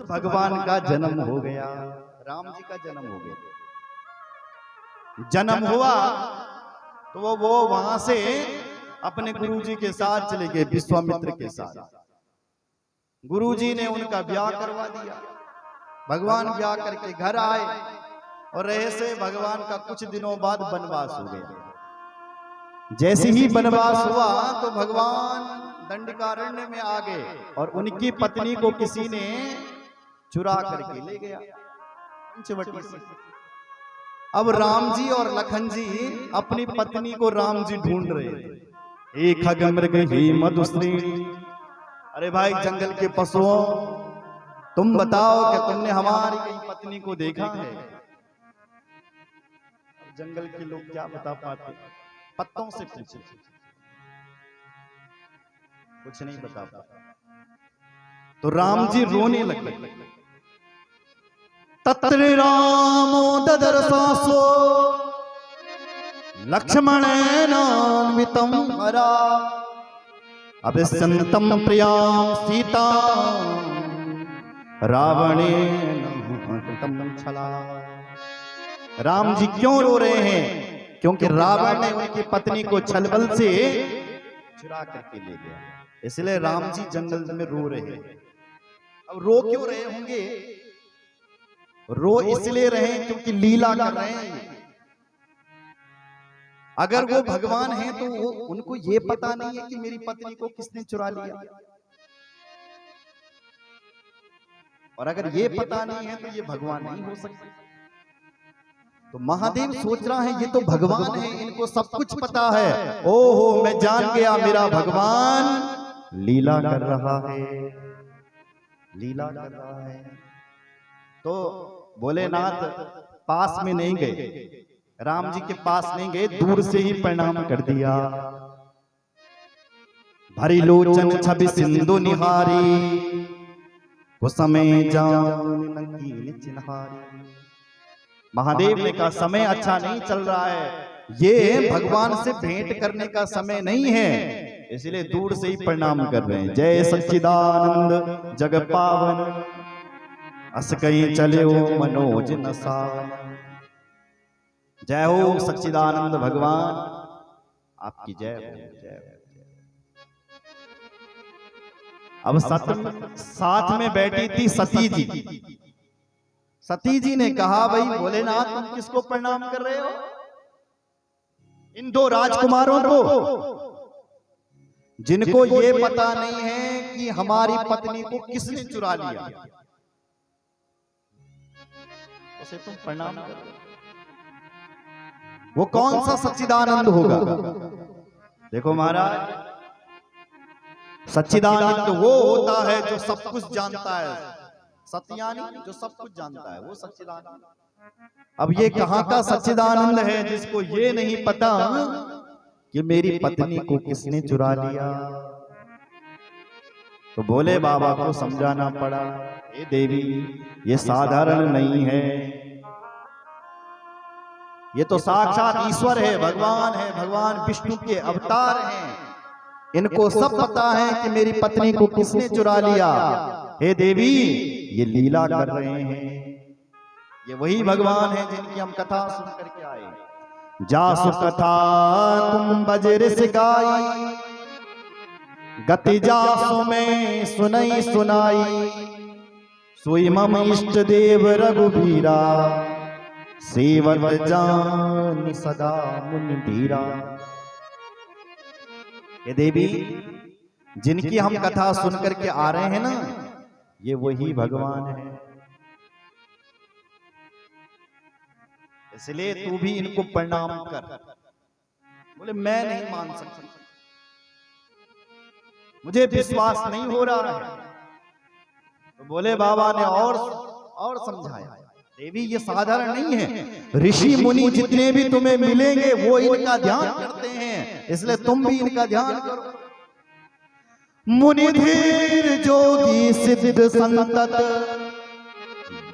भगवान का जन्म हो गया, राम जी का जन्म हो गया। जन्म हुआ तो वो वहां से अपने गुरुजी के साथ चले गए, विश्वामित्र के साथ। गुरुजी ने उनका ब्याह करवा दिया। भगवान ब्याह करके घर आए और रहे से भगवान का कुछ दिनों बाद वनवास हो गया। जैसे ही वनवास हुआ तो भगवान दंडकारण्य में आ गए और उनकी पत्नी को किसी ने चुरा करके ले गया पंचवटी से। अब राम जी और लखन जी अपनी पत्नी को राम जी ढूंढ रहे थे। एक खगमृग ही मधुश्रेणी, अरे भाई जंगल के पशुओं, तुम बताओ कि तुमने हमारी कहीं पत्नी को देखा है? जंगल के लोग क्या बता पाते, पत्तों से पूछे, कुछ नहीं बता पाते। तो राम जी रोने लगे। तत्र रामो ददर्शासो लक्ष्मणेनान्वितं हरा अभिसन्तं प्रियां सीता रावणेन कृतं छला। राम जी क्यों रो रहे हैं? क्योंकि रावण ने उनकी पत्नी को छलबल से चुरा करके ले गया, इसलिए राम जी जंगल में रो रहे हैं। अब रो क्यों रहे होंगे? रो इसलिए रहे क्योंकि लीला कर रहे हैं। अगर वो भगवान हैं तो उनको ये पता नहीं है कि मेरी पत्नी को किसने चुरा लिया, और अगर ये पता नहीं है तो ये भगवान नहीं हो सकते। तो महादेव सोच रहा है ये तो भगवान है, इनको सब कुछ पता है। ओहो मैं जान गया, मेरा भगवान लीला कर रहा है, लीला कर रहा है। तो भोलेनाथ पास में नहीं गए, राम जी के पास नहीं गए, दूर से ही प्रणाम कर दिया। भरी लोचन छवि सिंधु निहारी, वो समय जान नंगीन चिन्हारी। महादेव ने कहा समय अच्छा नहीं चल रहा है, ये भगवान से भेंट करने का समय नहीं है, इसलिए दूर से ही प्रणाम कर रहे हैं। जय सच्चिदानंद जग पावन, अस कहीं चले हो मनोज नसावन। जय हो सच्चिदानंद भगवान, आपकी जय हो, जय हो। अब साथ में बैठी थी सती जी। सती जी ने कहा भाई भोलेनाथ तुम किसको प्रणाम कर रहे हो? इन दो राजकुमारों को, जिनको ये पता नहीं है कि हमारी पत्नी को किसने चुरा लिया, उसे तुम प्रणाम कर रहे हो। वो कौन सा सच्चिदानंद होगा? देखो महाराज, सच्चिदानंद वो होता है जो सब कुछ जानता है, सत्यानी जो सब कुछ जानता है, वो सच्चिदानंद। अब ये कहां का सच्चिदानंद है जिसको ये नहीं पता कि मेरी पत्नी को किसने चुरा लिया? तो भोले बाबा को समझाना पड़ा, हे देवी ये साधारण नहीं है, ये तो साक्षात ईश्वर है, भगवान है, भगवान विष्णु के अवतार हैं। इनको सब पता है कि मेरी पत्नी को किसने चुरा लिया। हे देवी ये लीला कर रहे हैं, ये वही भगवान है जिनकी हम कथा सुन करके आए। जासु कथा तुम बजर से गाई, गति जासु में सुनई सुनाई, सोई मम इष्ट देव रघुबीरा, सेवक जान सदा मुनि धीरा। ये देवी जिनकी हम कथा सुन करके आ रहे हैं ना, ये वही भगवान है, इसलिए तू भी इनको प्रणाम कर। बोले मैं नहीं मान सकता, मुझे विश्वास नहीं हो रहा है। तो बोले बाबा ने और समझाया, देवी ये साधारण नहीं है, ऋषि मुनि जितने भी तुम्हें मिलेंगे वो इनका ध्यान करते हैं, इसलिए तुम भी इनका ध्यान करो। मुनि धीर जोगी सिद्ध संतत,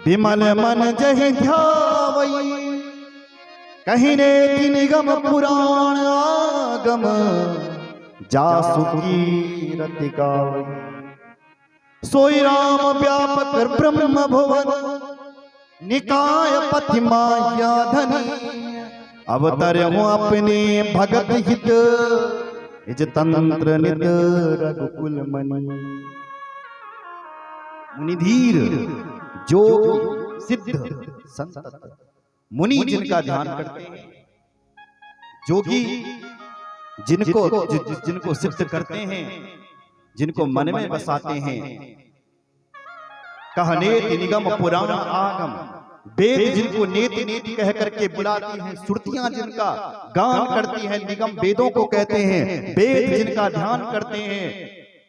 विमल मन जहि ध्यावई, कहीं ने निगम पुराण आगम, जासु कीरति गावई। सोई राम व्यापक ब्रह्म भुवन निकाय पति माया धनी अवतर हूँ अपने भगत हित इज तंत्र नित रघुकुल मणि। मुनिधीर जोग सिद्ध संत मुनि जिनका ध्यान करते हैं, जोगी जिनको सिद्ध करते हैं, जिनको मन में बसाते हैं, कह नेति निगम पुराण आगम, वेद जिनको नेति नेति कह करके बुलाती हैं, श्रुतियां जिनका गान करती हैं, निगम वेदों को कहते हैं, वेद जिनका ध्यान करते हैं,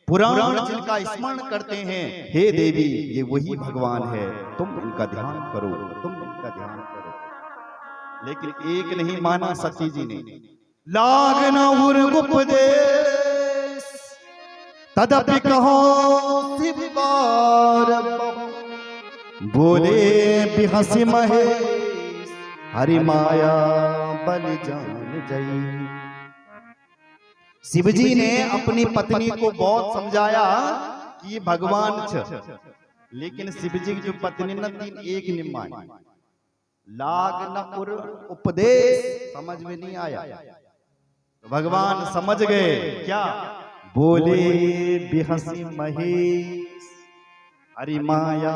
पुराण जिनका स्मरण करते हैं, हे देवी ये वही भगवान है, तुम इनका ध्यान करो, तुम इनका ध्यान करो। लेकिन एक नहीं माना सती जी ने, लाग न उपदेश तदपि कहो शिवकार बोले बिहसी महेश हरि माया बल जान जई। शिवजी ने अपनी पत्नी को बहुत समझाया कि ये भगवान छ, लेकिन शिवजी की जो पत्नी न तीन एक निम्मा लाग न उपदेश समझ में नहीं आया। तो भगवान समझ गए क्या, बोले बिहसी महेश हरि माया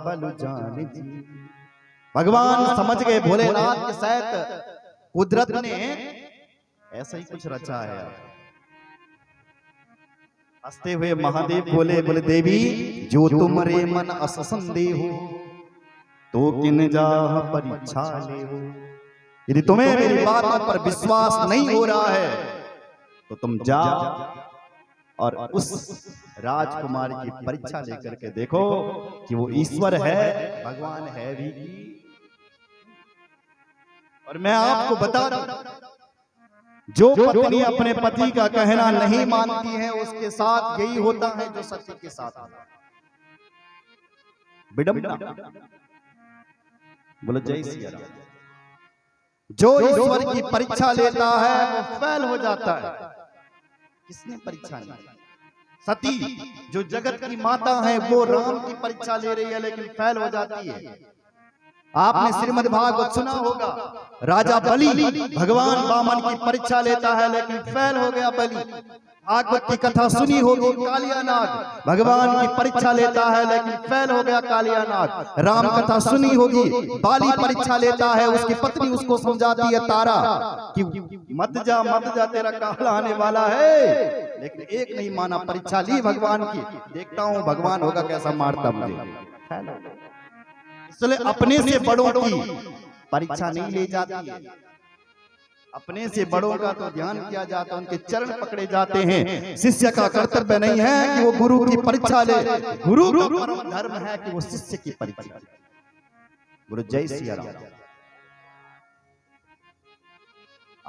बल जान जी। भगवान समझ गए, भोलेनाथ के साथ कुदरत ने ऐसा ही कुछ रचा है। हंसते हुए महादेव बोले देवी जो तुमरे मन अस संदेह तो किन जाह परीक्षा ले हो। यदि तुम्हें मेरी बात पर विश्वास नहीं हो रहा है तो तुम जाओ और उस राजकुमार की परीक्षा लेकर के देखो कि वो ईश्वर है, भगवान है भी। और मैं आपको बता रहा हूं, जो पत्नी अपने पति का कहना नहीं मानती है उसके साथ यही होता है जो सती के साथ होता है, विडंबना। बोलो जय सिया राम। जो ईश्वर की परीक्षा लेता है वो फेल हो जाता है। किसने परीक्षा ली? सती जो जगत की माता है वो राम की परीक्षा ले रही है लेकिन फेल हो जाती है। आपने श्रीमद् भागवत सुना होगा, राजा बलि भगवान वामन की परीक्षा लेता है लेकिन फेल हो गया बलि। भागवत की कथा सुनी होगी, कालिया नाग भगवान की परीक्षा लेता है लेकिन फेल हो गया कालिया नाग। राम कथा सुनी होगी, बाली परीक्षा लेता है, उसकी पत्नी उसको समझाती है तारा कि मत जा तेरा काल आने वाला है, लेकिन एक नहीं माना, परीक्षा ली भगवान की, देखता हूं भगवान होगा कैसा मारता मुझे। इसलिए अपने से बड़ों की परीक्षा नहीं ली जाती है, अपने से बड़ों का तो ध्यान किया जाता है, उनके चरण पकड़े जाते हैं। शिष्य का कर्तव्य नहीं है कि वो गुरु की परीक्षा ले, गुरु का परम धर्म है कि वो शिष्य की परीक्षा ले। गुरु जय सिया राम।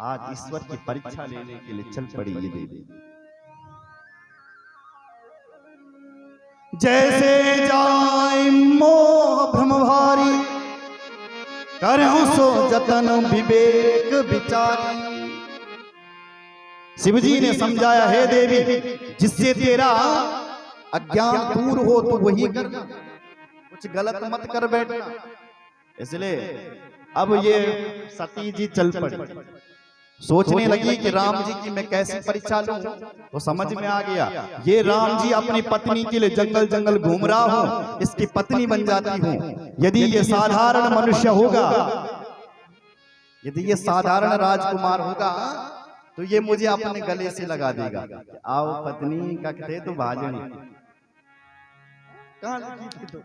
आज ईश्वर की परीक्षा लेने के लिए चल पड़ी ये देवी। जैसे जाए मोह भ्रम भारी करहु सो जतन विवेक विचारी। शिवजी ने समझाया, हे देवी जिससे तेरा अज्ञान दूर हो तो वही करना, कुछ गलत मत कर बैठना। इसलिए अब ये सती जी चल पड़ी, सोचने लगी कि राम जी की मैं कैसी परीक्षा लूं। तो समझ में आ गया, ये राम जी अपनी पत्नी के लिए जंगल जंगल घूम रहा हूं, इसकी पत्नी बन जाती हूं। यदि ये साधारण मनुष्य होगा, यदि ये साधारण राजकुमार होगा तो ये मुझे अपने गले से लगा देगा, आओ पत्नी का थे तो भाजनी कहां लगी थी, तो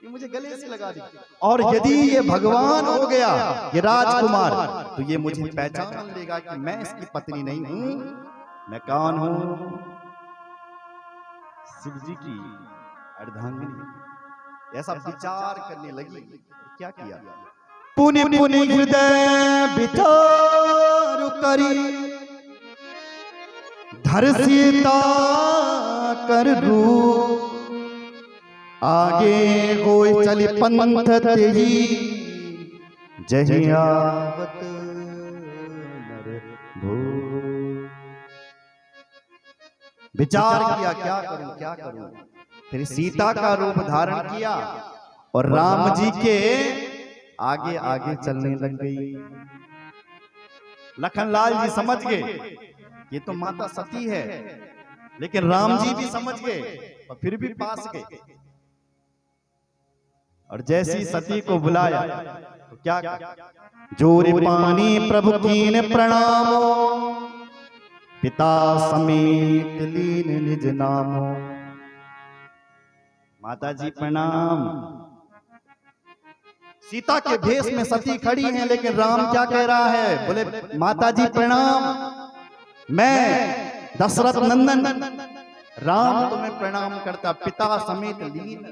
ये मुझे गले से लगा दी। और यदि ये भगवान हो गया, ये राजकुमार, तो ये मुझे पहचान लेगा कि मैं इसकी पत्नी नहीं हूं, मैं कौन हूं, शिव जी की अर्धांगिनी। ऐसा विचार करने लगी। क्या किया, पुनि पुनि हृदय विचार करी धर सीता कर रूप आगे होय चली पंथ तेही जहियावत नर भो। विचार किया क्या करूं क्या करूं, फिर सीता का रूप धारण किया और राम जी के आगे आगे चलने लग गई। लखनलाल जी समझ गए ये तो माता सती है, लेकिन राम जी भी समझ गए और फिर भी पास गए। और जैसी सती को बुलाया तो क्या जोरे पानी प्रभु कीन प्रणामो, पिता समेत लीन निज नामो। माता जी प्रणाम। सीता के भेष में सती खड़ी हैं, लेकिन राम क्या कह रहा है? बोले माता जी प्रणाम, मैं दशरथ नंदन राम तुम्हें प्रणाम करता, पिता समेत लीन।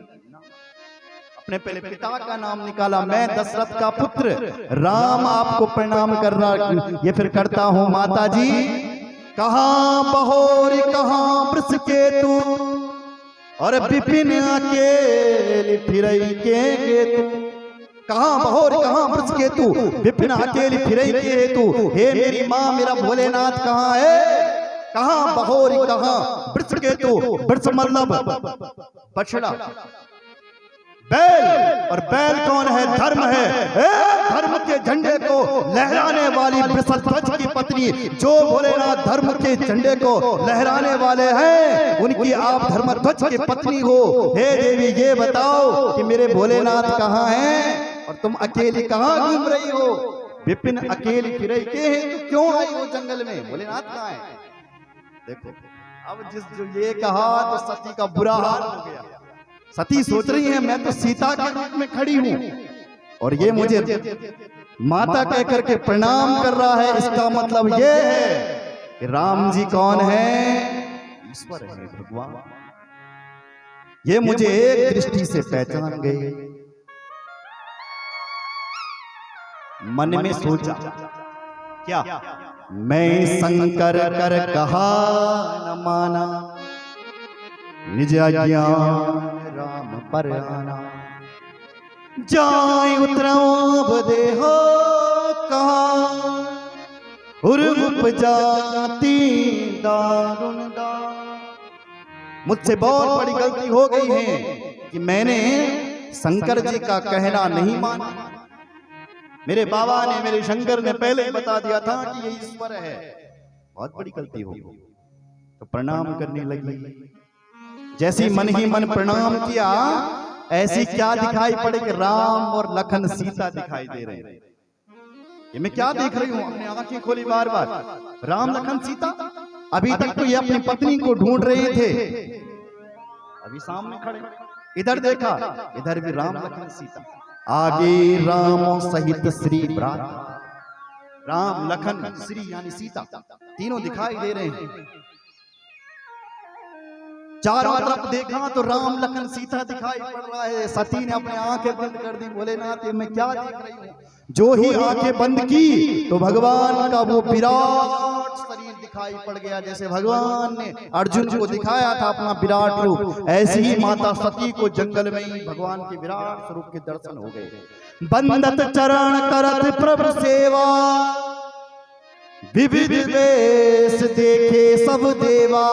अपने पहले पिता का नाम निकाला, मैं दशरथ का पुत्र राम आपको प्रणाम कर रहा, ये फिर करता हूं माता जी। कहां बहोरी कहां वृषकेतु, और विपिन अकेली फिरई के हेतु। कहां बहोर कहां वृषकेतु, विपिन अकेली फिरई के हेतु। हे मेरी माँ मेरा भोलेनाथ कहाँ है? कहां बहोर कहां वृषकेतु, वृष मतलब बछड़ा, बैल, और बैल कौन है? धर्म है। धर्म के झंडे को लहराने वाली वृषध्वज की पत्नी, जो भोलेनाथ धर्म के झंडे को लहराने वाले हैं, उनकी आप धर्मध्वज की पत्नी हो। हे देवी ये बताओ कि मेरे भोलेनाथ कहाँ हैं और तुम अकेली कहाँ घूम रही हो? विपिन अकेली फिरई के हैं, तो क्यों आई हो जंगल में? भोलेनाथ कहाँ है? देखो अब जिस जो ये कहा तो सती का बुरा हाल हो गया। सती सोच रही है मैं तो सीता के रूप में खड़ी हूं और ये मुझे माता कह करके प्रणाम कर रहा है। इसका मतलब ये है कि राम जी कौन है? ईश्वर है, भगवान। ये मुझे एक दृष्टि से पहचान गई। मन में सोचा क्या? मैं शंकर कर कहा न माना, निज अज्ञान राम पर आना। जाय उतराव देहो कहा, उर्वप जाती दारुण दार। मुझसे बहुत बड़ी गलती हो गई है कि मैंने शंकर जी का कहना नहीं माना। मेरे बाबा ने, मेरे शंकर ने पहले ही बता दिया था कि ये ईश्वर है। बहुत बड़ी गलती हो गई, तो प्रणाम करने लगी। जैसी मन ही मन प्रणाम किया, ऐसी क्या दिखाई पड़े कि राम और लखन सीता दिखाई दे रहे हैं। ये मैं क्या देख रही हूँ? अपने आंखें खोली बार बार, राम लखन सीता। अभी तक तो ये अपनी पत्नी को ढूंढ रहे थे, अभी सामने खड़े। इधर देखा, इधर भी राम लखन सीता। आगे राम सहित श्री भ्राता, राम लखन श्री यानी सीता तीनों दिखाई दे रहे हैं। चारों तरफ देखा तो राम लखन सीता दिखाई पड़ रहा है। सती ने अपने आंखें बंद कर दी। भोलेनाथ ये मैं क्या देख रही हूँ? जो ही आंखें बंद की तो भगवान का वो विराट शरीर दिखाई पड़ गया। जैसे भगवान ने अर्जुन को दिखाया था अपना विराट रूप, ऐसे ही माता सती को जंगल में ही भगवान के विराट स्वरूप के दर्शन हो गए। बंदत चरण करत प्रभु सेवा, विविध वेश देखे सब देवा।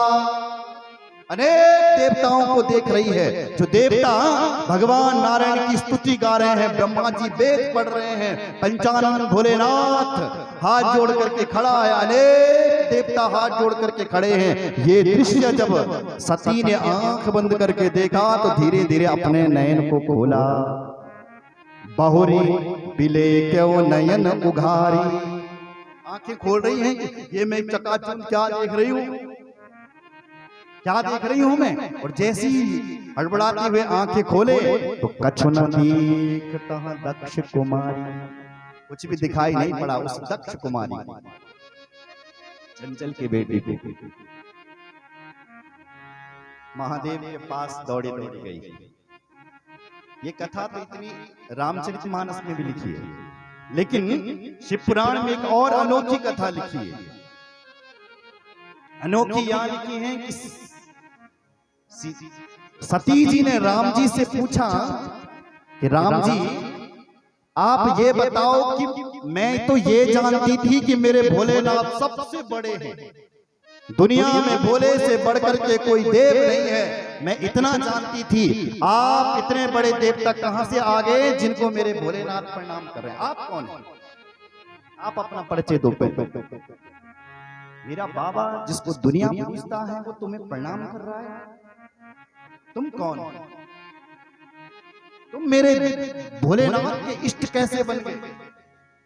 अनेक देवताओं को देख रही है। जो देवता भगवान नारायण की स्तुति गा रहे हैं, ब्रह्मा जी वेद पढ़ रहे हैं, पंचानन भोलेनाथ हाथ जोड़ करके खड़ा है, अनेक देवता हाथ जोड़ करके खड़े हैं। ये दृश्य जब सती ने आंख बंद करके देखा तो धीरे धीरे अपने नयन को खोला। बहुरी बिले क्यों नयन उघारी। आंखें खोल रही हैं। ये मैं चकाचौंध क्या देख रही हूँ? क्या देख रही हूं मैं? और जैसी हड़बड़ाते हुए आंखें खोले तो कछु न दिखता दक्ष कुमारी। कुछ भी दिखाई नहीं पड़ा उस दक्ष कुमारी चंचल के बेटी को। महादेव के पास दौड़ी दौड़ी गई। ये कथा तो इतनी रामचरितमानस में भी लिखी है, लेकिन शिव पुराण में एक और अनोखी कथा लिखी है। अनोखी यहां लिखी है कि सती जी ने राम जी से पूछा कि राम जी आप ये बताओ कि मैं तो ये जानती थी कि मेरे भोलेनाथ सबसे बड़े हैं, दुनिया में भोले से बढ़कर के कोई देव नहीं है। मैं इतना जानती थी, आप इतने बड़े देवता कहां से आ गए जिनको मेरे भोलेनाथ प्रणाम कर रहे हैं? आप कौन हैं? आप अपना परिचय दो। मेरा बाबा जिसको दुनिया पूछता है वो तुम्हें प्रणाम कर रहा है, तुम कौन हो? तुम मेरे भोलेनाथ के इष्ट कैसे बन गए?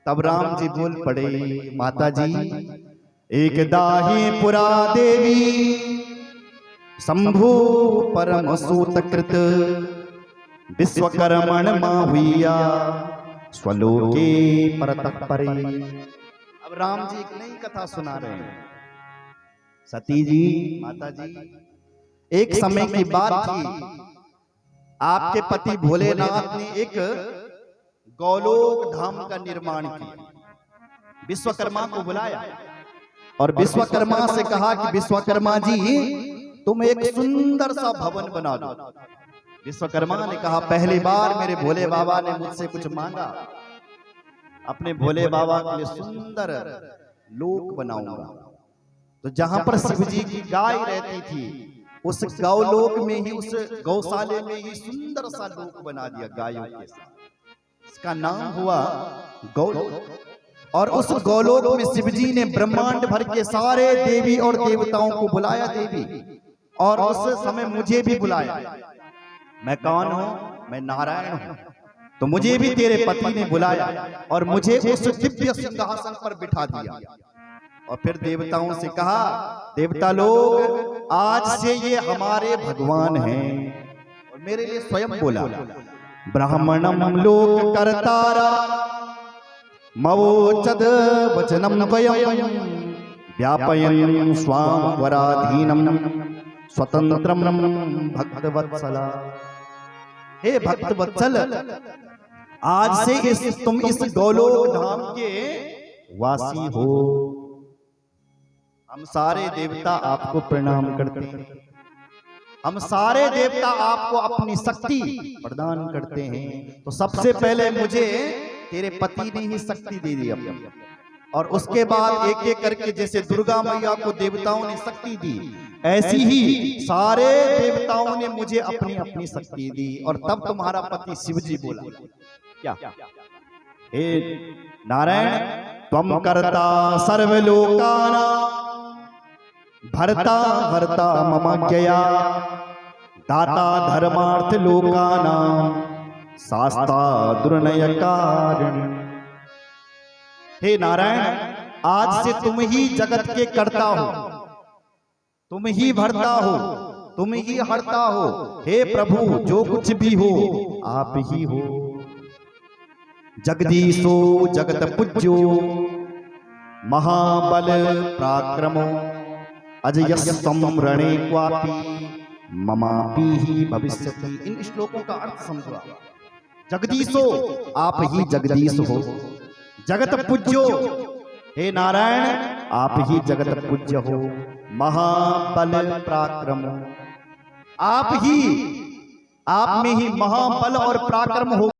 तब राम जी बोल पड़े, माता जी, एक दाही पुरा देवी शंभु परम सूत कृत विश्वकर्मण माहुया स्वलोके परतः परे। अब राम जी एक नई कथा सुना रहे हैं। सती जी, माता जी, एक समय की बात थी, आपके पति भोलेनाथ ने एक गौलोक धाम का निर्माण किया। विश्वकर्मा को बुलाया और विश्वकर्मा से कहा कि विश्वकर्मा जी, तुम एक सुंदर सा भवन बना दो। विश्वकर्मा ने कहा, पहली बार मेरे भोले बाबा ने मुझसे कुछ मांगा, अपने भोले बाबा के लिए सुंदर लोक बनाऊंगा। तो जहां पर शिव जी की गाय रहती थी, उस गौलोक में ही, उस गौशाले में ही सुंदर सा लोक बना दिया गायों के साथ। इसका नाम हुआ गौलोक। और उस गौलोक में शिव जी ने ब्रह्मांड भर के सारे देवी और देवताओं को बुलाया। देवी, और उस समय मुझे भी बुलाया। मैं कौन हूं? मैं नारायण हूं। तो मुझे भी तेरे पति ने बुलाया और मुझे उस दिव्य सिंहासन पर बिठा दिया। और फिर देवताओं से कहा, देवता लोग, आज से ये हमारे भगवान हैं। और मेरे लिए स्वयं बोला, ब्राह्मणम लोक कर्तारा मवोचद वचनम वयम् व्यापयन् स्वाम वराधीनम स्वतंत्रम भक्तवत्सला। हे भक्तवत्सल, आज से तुम इस गौलोक धाम के वासी हो। हम सारे देवता आपको प्रणाम करते हैं। हम सारे देवता आपको अपनी शक्ति प्रदान करते हैं। तो सबसे पहले मुझे तेरे पति ने ही शक्ति दे दी अपनी, और उसके बाद एक एक करके, जैसे दुर्गा मैया को देवताओं ने शक्ति दी, ऐसी ही सारे देवताओं ने मुझे अपनी अपनी शक्ति दी। और तब तुम्हारा पति शिव जी बोला, क्या? हे नारायण, त्वं कर्ता सर्वलोकाना भर्ता हर्ता मम ज्ञया दाता धर्मार्थ लोकानां शास्ता दुर्नय कारण। हे नारायण, आज से तुम ही जगत के कर्ता हो, तुम ही भरता हो, तुम ही हरता हो। हे प्रभु, जो कुछ भी हो आप ही हो। जगदीशो जगत पूज्यो महाबल पराक्रमो अजयस्त्वं रणे क्वापि ममापि ही भविष्यति। इन श्लोकों का अर्थ समझो। जगदीशो, आप ही जगदीश हो। जगत पूज्यो, हे नारायण, आप ही जगत पूज्य हो। महाबल पराक्रम, आप में ही महाबल और पराक्रम हो।